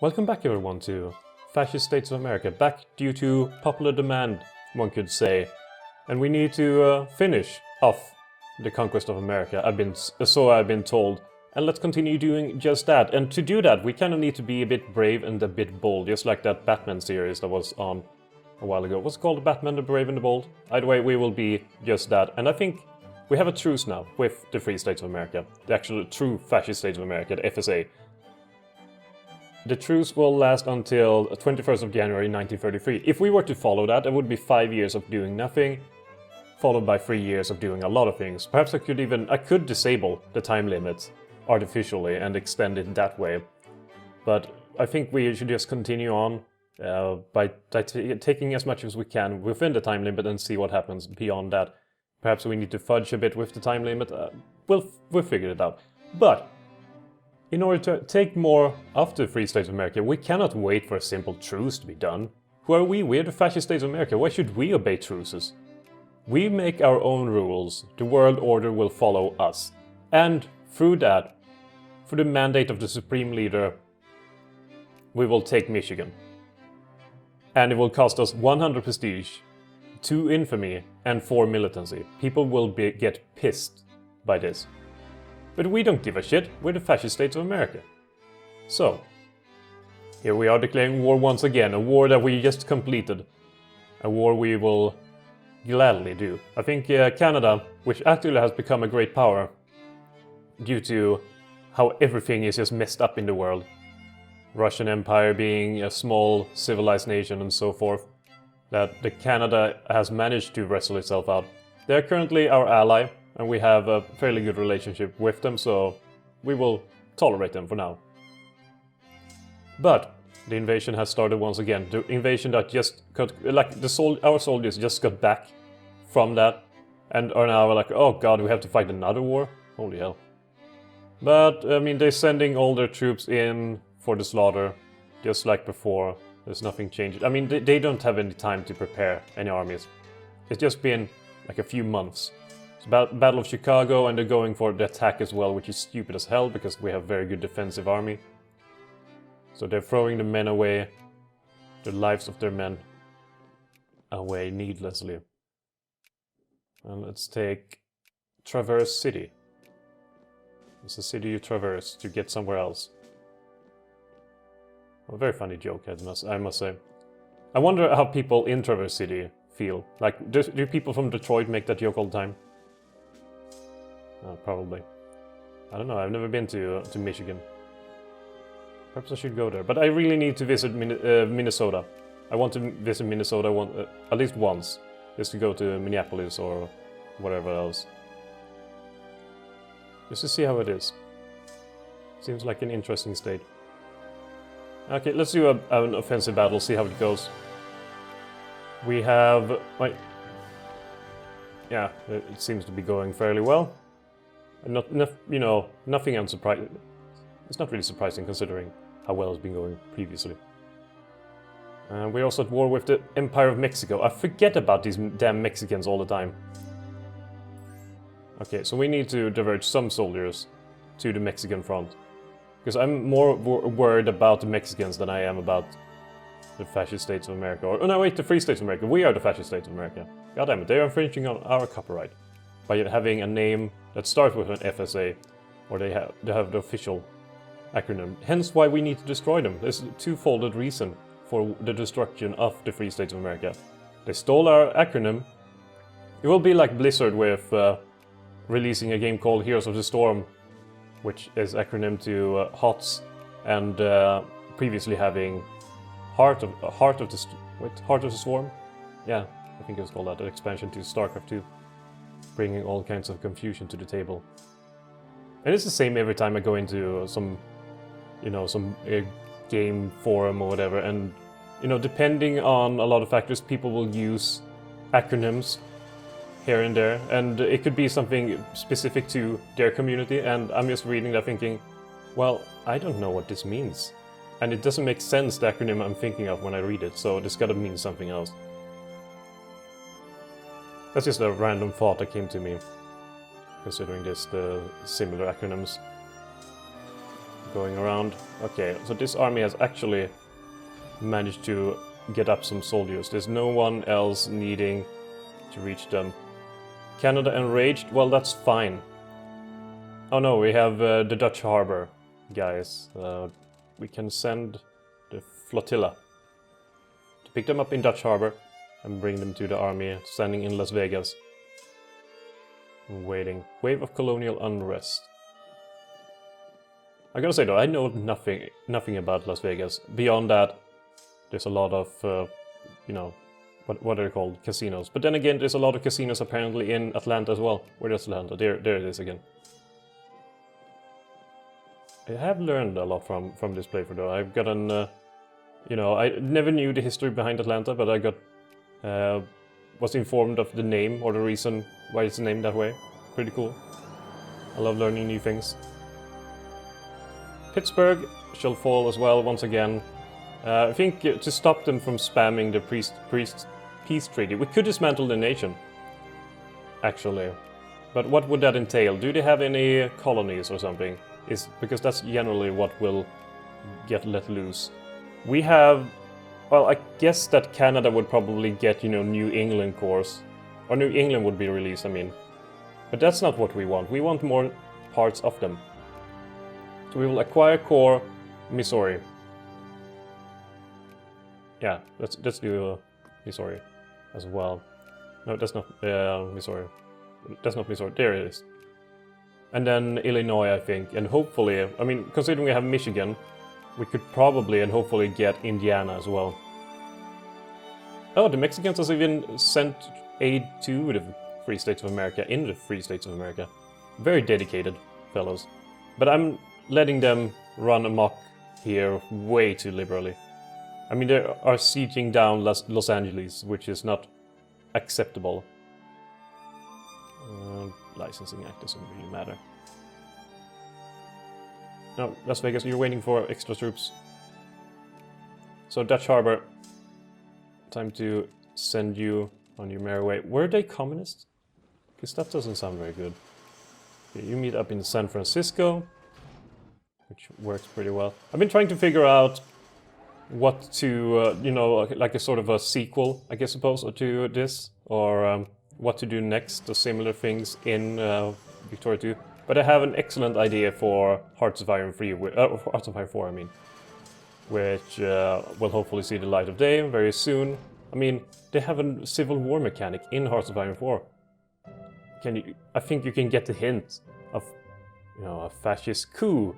Welcome back everyone to Fascist States of America, back due to popular demand, one could say. And we need to finish off the conquest of America, I've been told. And let's continue doing just that. And to do that, we kind of need to be a bit brave and a bit bold, just like that Batman series that was on a while ago. What's it called? Batman the Brave and the Bold? Either way, we will be just that. And I think we have a truce now with the Free States of America, the actual true Fascist States of America, the FSA. The truce will last until 21st of January 1933. If we were to follow that, it would be 5 years of doing nothing, followed by 3 years of doing a lot of things. Perhaps I could disable the time limit artificially and extend it that way. But I think we should just continue on by taking as much as we can within the time limit and see what happens beyond that. Perhaps we need to fudge a bit with the time limit. We'll figure it out. But in order to take more of the Free States of America, we cannot wait for a simple truce to be done. Who are we? We're the Fascist States of America. Why should we obey truces? We make our own rules. The world order will follow us. And through that, through the mandate of the Supreme Leader, we will take Michigan. And it will cost us 100 prestige, 2 infamy, and 4 militancy. People will get pissed by this. But we don't give a shit, we're the Fascist States of America. So, here we are declaring war once again, a war that we just completed. A war we will gladly do. I think Canada, which actually has become a great power due to how everything is just messed up in the world. Russian Empire being a small civilized nation and so forth, that the Canada has managed to wrestle itself out. They're currently our ally, and we have a fairly good relationship with them, so we will tolerate them for now. But the invasion has started once again. The invasion that just got, our soldiers just got back from that and are now like, oh god, we have to fight another war? Holy hell. But, I mean, they're sending all their troops in for the slaughter, just like before. There's nothing changed. I mean, they don't have any time to prepare any armies. It's just been like a few months. It's Battle of Chicago, and they're going for the attack as well, which is stupid as hell, because we have very good defensive army. So they're throwing the men away, the lives of their men away needlessly. And let's take Traverse City. It's a city you traverse to get somewhere else. A very funny joke, I must say. I wonder how people in Traverse City feel. Like, do people from Detroit make that joke all the time? Probably. I don't know, I've never been to Michigan. Perhaps I should go there. But I really need to visit Minnesota. I want to visit Minnesota at least once. Just to go to Minneapolis or whatever else. Just to see how it is. Seems like an interesting state. Okay, let's do an offensive battle, see how it goes. We have... Wait. Yeah, it seems to be going fairly well. Nothing unsurprising. It's not really surprising considering how well it's been going previously. We're also at war with the Empire of Mexico. I forget about these damn Mexicans all the time. Okay, so we need to divert some soldiers to the Mexican front. Because I'm more worried about the Mexicans than I am about the Fascist States of America. Oh no, wait, the Free States of America. We are the Fascist States of America. God damn it, they are infringing on our copyright. By having a name that starts with an FSA, or they have the official acronym. Hence why we need to destroy them. There's a two-folded reason for the destruction of the Free States of America. They stole our acronym. It will be like Blizzard with releasing a game called Heroes of the Storm, which is acronym to HOTS, and previously having Heart of the Swarm? Yeah, I think it was called that, an expansion to StarCraft 2. Bringing all kinds of confusion to the table. And it's the same every time I go into some game forum or whatever, and depending on a lot of factors, people will use acronyms here and there, and it could be something specific to their community, and I'm just reading that thinking, well, I don't know what this means. And it doesn't make sense, the acronym I'm thinking of when I read it, so this gotta mean something else. That's just a random thought that came to me, considering the similar acronyms. going around. Okay, so this army has actually managed to get up some soldiers. There's no one else needing to reach them. Canada enraged? Well, that's fine. Oh no, we have the Dutch harbor, guys. We can send the flotilla to pick them up in Dutch harbor and bring them to the army standing in Las Vegas. I'm waiting. Wave of colonial unrest. I gotta say though, I know nothing about Las Vegas. Beyond that, there's a lot of, you know, what are they called? Casinos. But then again, there's a lot of casinos apparently in Atlanta as well. Where is Atlanta? There it is again. I have learned a lot from this playthrough though. I've gotten, you know, I never knew the history behind Atlanta, but I got, was informed of the name or the reason why it's named that way. Pretty cool. I love learning new things. Pittsburgh shall fall as well once again. I think to stop them from spamming the peace treaty, we could dismantle the nation, actually. But what would that entail? Do they have any colonies or something? Because that's generally what will get let loose. We have, well, I guess that Canada would probably get, you know, New England cores. Or New England would be released, I mean. But that's not what we want. We want more parts of them. So we will acquire core Missouri. Yeah, let's do Missouri as well. No, that's not Missouri. That's not Missouri. There it is. And then Illinois, I think, and hopefully, I mean, considering we have Michigan, we could probably and hopefully get Indiana as well. Oh, the Mexicans has even sent aid to the Free States of America in the Free States of America. Very dedicated fellows. But I'm letting them run amok here way too liberally. I mean, they are sieging down Los Angeles, which is not acceptable. Licensing Act doesn't really matter. No, Las Vegas, you're waiting for extra troops. So Dutch Harbor, time to send you on your merry way. Were they communists? Because that doesn't sound very good. Okay, you meet up in San Francisco, which works pretty well. I've been trying to figure out what to, you know, like a sort of a sequel, I guess, suppose, to this, or what to do next, or similar things in Victoria 2. But I have an excellent idea for Hearts of Iron 3, Hearts of Iron 4, I mean, which will hopefully see the light of day very soon. I mean, they have a civil war mechanic in Hearts of Iron 4. I think you can get the hint of, you know, a fascist coup.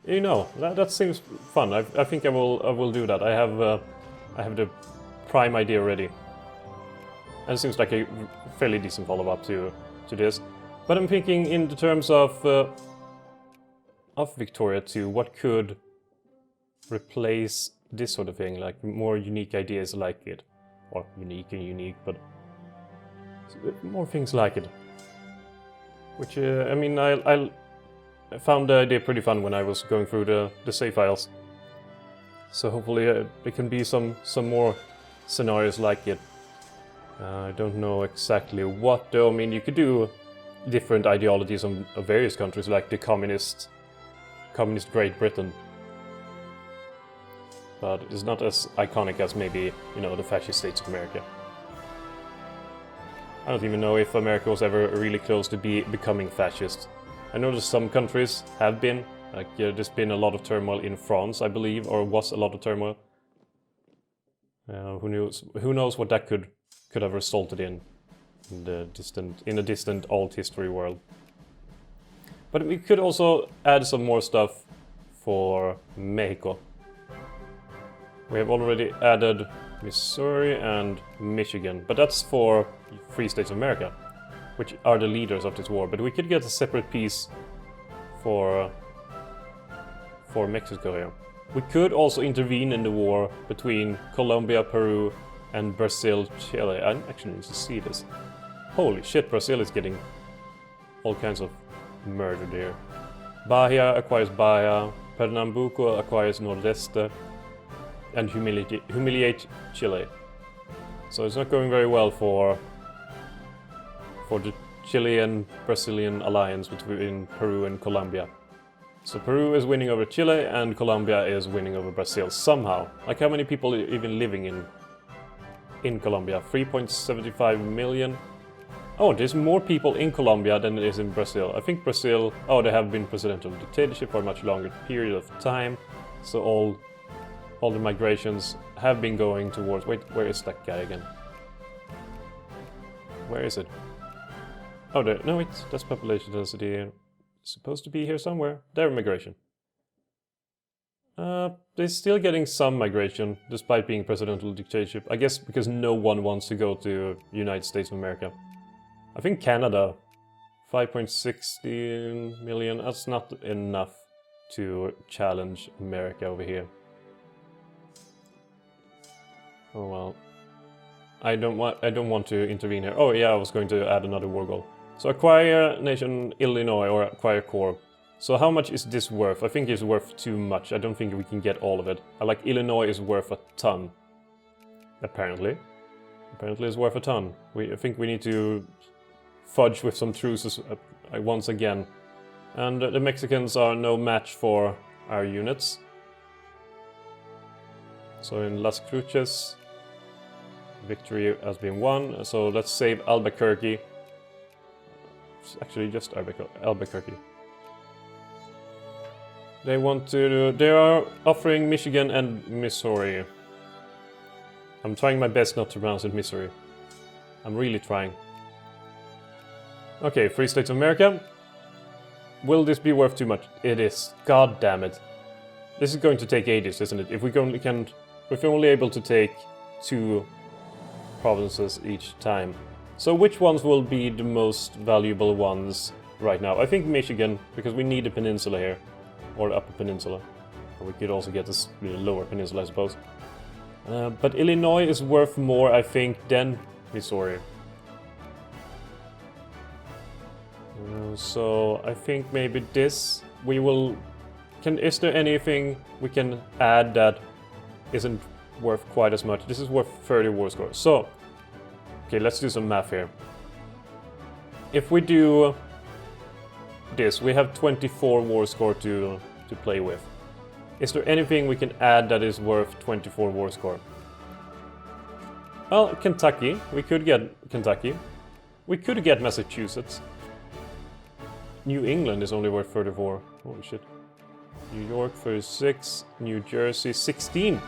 You know, that seems fun. I think I will do that. I have the prime idea ready. And it seems like a fairly decent follow-up to this. But I'm thinking in the terms of Victoria 2, what could replace this sort of thing, like more unique ideas like it. Or unique, but more things like it. Which, I mean, I found the idea pretty fun when I was going through the save files. So hopefully there can be some more scenarios like it. I don't know exactly what though. I mean, you could do different ideologies of various countries, like the communist Great Britain. But it's not as iconic as maybe, you know, the fascist states of America. I don't even know if America was ever really close to becoming fascist. I know that some countries have been, like there's been a lot of turmoil in France, I believe, or was a lot of turmoil. Who knows what that could have resulted in a distant alt history world. But we could also add some more stuff for Mexico. We have already added Missouri and Michigan, but that's for Free States of America, which are the leaders of this war. But we could get a separate piece for Mexico here. We could also intervene in the war between Colombia, Peru, and Brazil, Chile. I actually need to see this. Holy shit, Brazil is getting all kinds of murdered here. Bahia acquires Bahia, Pernambuco acquires Nordeste, and humiliate Chile. So it's not going very well for the Chilean-Brazilian alliance between Peru and Colombia. So Peru is winning over Chile and Colombia is winning over Brazil somehow. Like how many people are even living in Colombia? 3.75 million. Oh, there's more people in Colombia than there is in Brazil. I think Brazil, oh, they have been presidential dictatorship for a much longer period of time. So all the migrations have been going towards, wait, where is that guy again? Where is it? Oh, there, no, wait, that's population density. It's supposed to be here somewhere. There, migration. They're still getting some migration, despite being presidential dictatorship. I guess because no one wants to go to United States of America. I think Canada, 5.16 million, that's not enough to challenge America over here. Oh well. I don't want to intervene here. Oh yeah, I was going to add another war goal. So acquire nation Illinois or acquire core. So how much is this worth? I think it's worth too much. I don't think we can get all of it. Like Illinois is worth a ton. Apparently. Apparently it's worth a ton. I think we need to fudge with some truces once again. And the Mexicans are no match for our units. So in Las Cruces, victory has been won. So let's save Albuquerque. It's actually just Albuquerque. They are offering Michigan and Missouri. I'm trying my best not to pronounce it Missouri. I'm really trying. Okay, Free States of America. Will this be worth too much? It is. God damn it. This is going to take ages, isn't it? If we're only able to take 2 provinces each time. So which ones will be the most valuable ones right now? I think Michigan, because we need a peninsula here. Or upper peninsula. Or we could also get this lower peninsula, I suppose. But Illinois is worth more, I think, than Missouri. So I think maybe this we will. Is there anything we can add that isn't worth quite as much? This is worth 30 war score. So, okay, let's do some math here. If we do this, we have 24 war score to play with. Is there anything we can add that is worth 24 war score? Well, Kentucky. We could get Kentucky. We could get Massachusetts. New England is only worth 34. Holy shit. New York 36. New Jersey 16.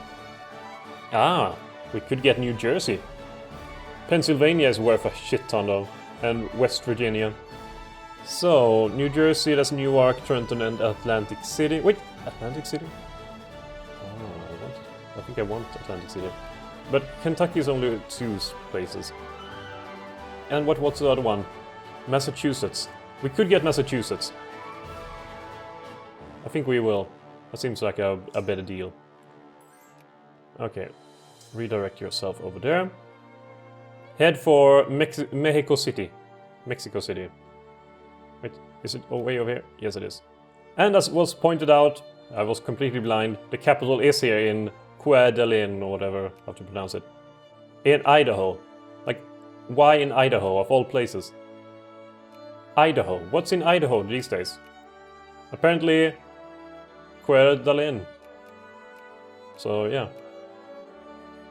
Ah, we could get New Jersey. Pennsylvania is worth a shit ton though. And West Virginia. So, New Jersey, that's Newark, Trenton, and Atlantic City. Wait, Atlantic City? Oh, I think I want Atlantic City. But Kentucky is only 2 places. And what's the other one? Massachusetts. We could get Massachusetts. I think we will. That seems like a better deal. Okay. Redirect yourself over there. Head for Mexico City. Mexico City. Wait, is it way over here? Yes, it is. And as was pointed out, I was completely blind. The capital is here in Coeur d'Alene, or whatever, how to pronounce it. In Idaho. Like, why in Idaho, of all places? Idaho. What's in Idaho these days? Apparently, Coeur d'Alene. So, yeah.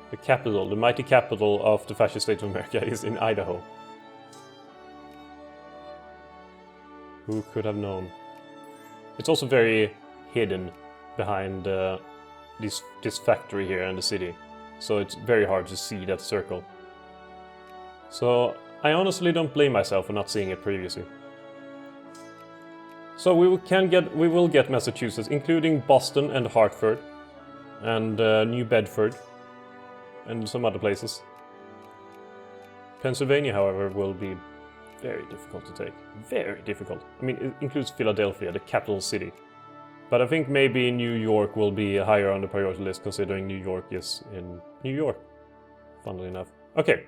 The capital, the mighty capital of the fascist state of America is in Idaho. Who could have known? It's also very hidden behind this factory here in the city. So it's very hard to see that circle. So I honestly don't blame myself for not seeing it previously. So we will get Massachusetts, including Boston and Hartford, and New Bedford, and some other places. Pennsylvania, however, will be very difficult to take. Very difficult. I mean, it includes Philadelphia, the capital city. But I think maybe New York will be higher on the priority list, considering New York is in New York. Funnily enough. Okay.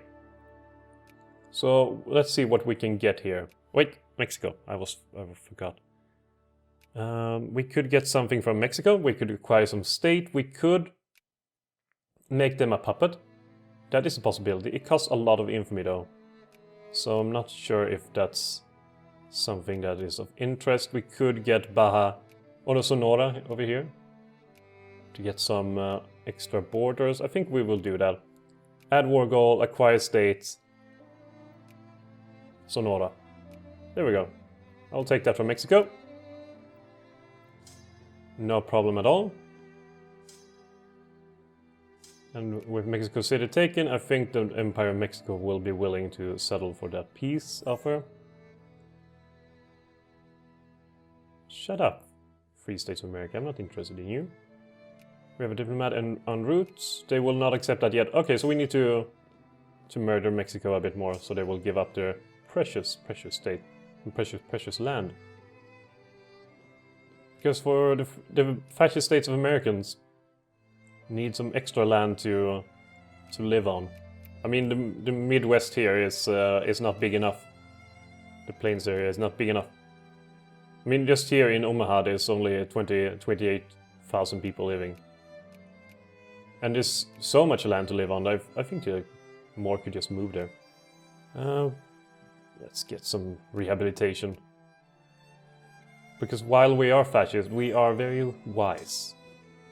So let's see what we can get here. Wait, Mexico. I forgot. We could get something from Mexico. We could acquire some state. We could make them a puppet. That is a possibility. It costs a lot of infamy though. So I'm not sure if that's something that is of interest. We could get Baja Or Sonora over here. To get some extra borders. I think we will do that. Add war goal, acquire states. Sonora. There we go. I'll take that from Mexico. No problem at all. And with Mexico City taken, I think the Empire of Mexico will be willing to settle for that peace offer. Shut up, Free States of America. I'm not interested in you. We have a diplomat en route. They will not accept that yet. Okay, so we need to murder Mexico a bit more, so they will give up their precious state and precious land. Because for the fascist states of Americans need some extra land to live on. I mean, the Midwest here is not big enough. The plains area is not big enough. I mean, just here in Omaha, there's only 28,000 people living. And there's so much land to live on. I think more could just move there. Let's get some rehabilitation. Because while we are fascist, we are very wise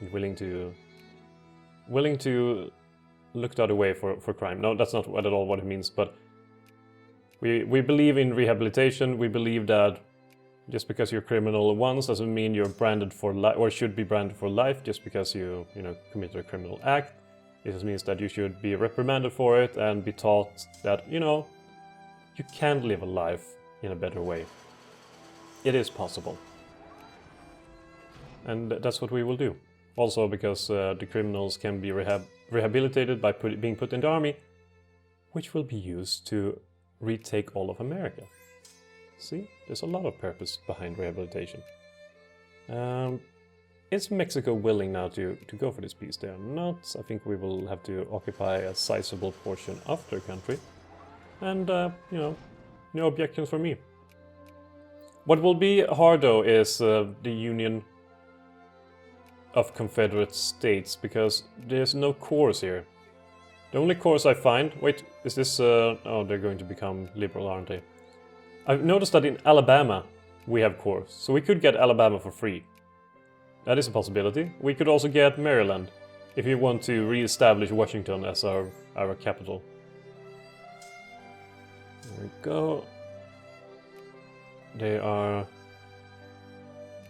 and willing to look the other way for crime. No, that's not at all what it means, but we believe in rehabilitation. We believe that just because you're criminal once doesn't mean you're branded for life, or should be branded for life just because you committed a criminal act. It just means that you should be reprimanded for it and be taught that, you can live a life in a better way. It is possible. And that's what we will do. Also because the criminals can be rehabilitated by being put in the army, which will be used to retake all of America. See, there's a lot of purpose behind rehabilitation. Is Mexico willing now to go for this peace? They are not. I think we will have to occupy a sizable portion of their country. And, no objections from me. What will be hard, though, is the union of Confederate states, because there's no cores here. The only cores I find... Wait, is this... oh, they're going to become liberal, aren't they? I've noticed that in Alabama we have cores, so we could get Alabama for free. That is a possibility. We could also get Maryland, if you want to re-establish Washington as our capital. There we go. They are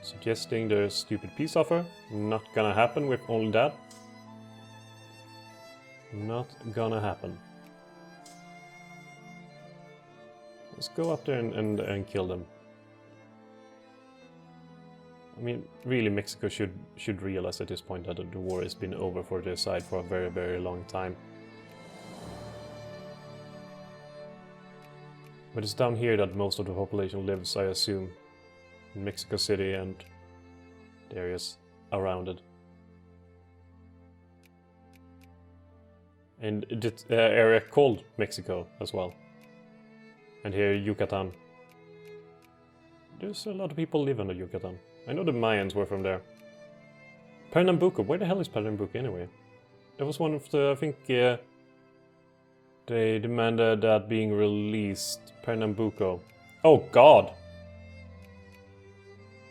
suggesting their stupid peace offer. Not gonna happen with only that. Not gonna happen. Let's go up there and kill them. I mean, really, Mexico should realize at this point that the war has been over for their side for a very, very long time. But it's down here that most of the population lives, I assume. In Mexico City and the areas around it. And the area called Mexico as well. And here, Yucatan. There's a lot of people live on Yucatan. I know the Mayans were from there. Pernambuco. Where the hell is Pernambuco anyway? That was one of the... I think they demanded that being released. Pernambuco. Oh God!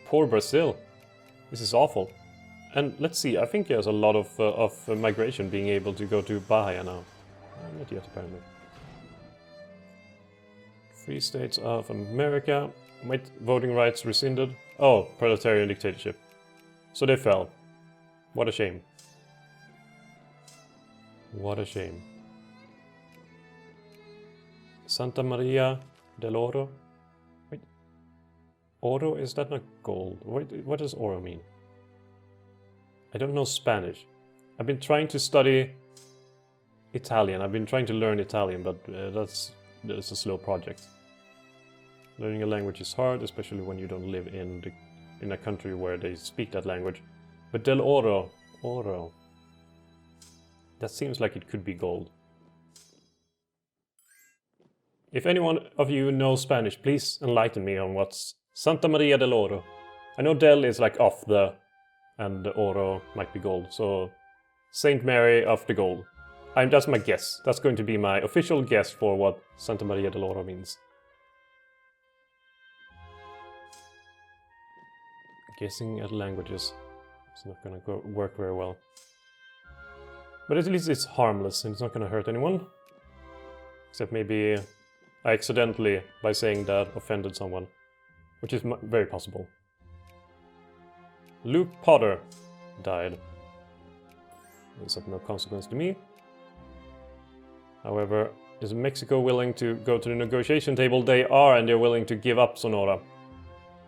Poor Brazil. This is awful. And let's see. I think there's a lot of migration being able to go to Bahia now. Not yet, apparently. Free States of America. Wait, voting rights rescinded. Oh, proletarian dictatorship. So they fell. What a shame. What a shame. Santa Maria del Oro. Wait. Oro? Is that not gold? Wait, what does oro mean? I don't know Spanish. I've been trying to study Italian. I've been trying to learn Italian, but that's a slow project. Learning a language is hard, especially when you don't live in a country where they speak that language. But del oro, oro. That seems like it could be gold. If anyone of you knows Spanish, please enlighten me on what's Santa Maria del Oro. I know del is like off the, and the oro might be gold, so Saint Mary of the Gold. That's my guess. That's going to be my official guess for what Santa Maria del Oro means. Guessing at languages. It's not gonna work very well. But at least it's harmless and it's not gonna hurt anyone. Except maybe I accidentally, by saying that, offended someone. Which is very possible. Luke Potter died. It's of no consequence to me. However, is Mexico willing to go to the negotiation table? They are, and they're willing to give up Sonora.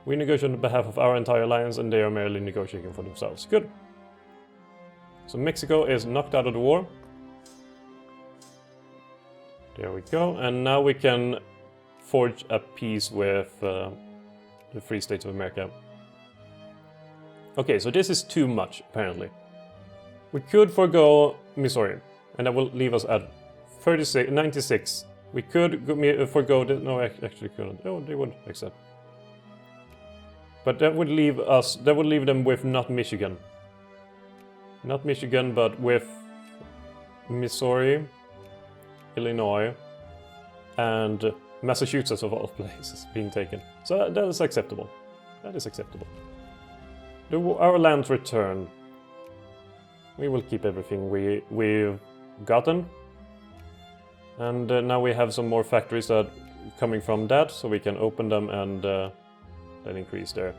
We negotiate on behalf of our entire alliance, and they are merely negotiating for themselves. Good. So Mexico is knocked out of the war. There we go, and now we can forge a peace with the Free States of America. Okay, so this is too much, apparently. We could forgo Missouri, and that will leave us at 96. We could forgo the... No, actually couldn't. Oh, they would accept. But that would leave us... That would leave them with not Michigan. Not Michigan, but with Missouri, Illinois, and Massachusetts of all places being taken. So that is acceptable. That is acceptable. Our lands return. We will keep everything we've gotten. And now we have some more factories that coming from that, so we can open them and then increase their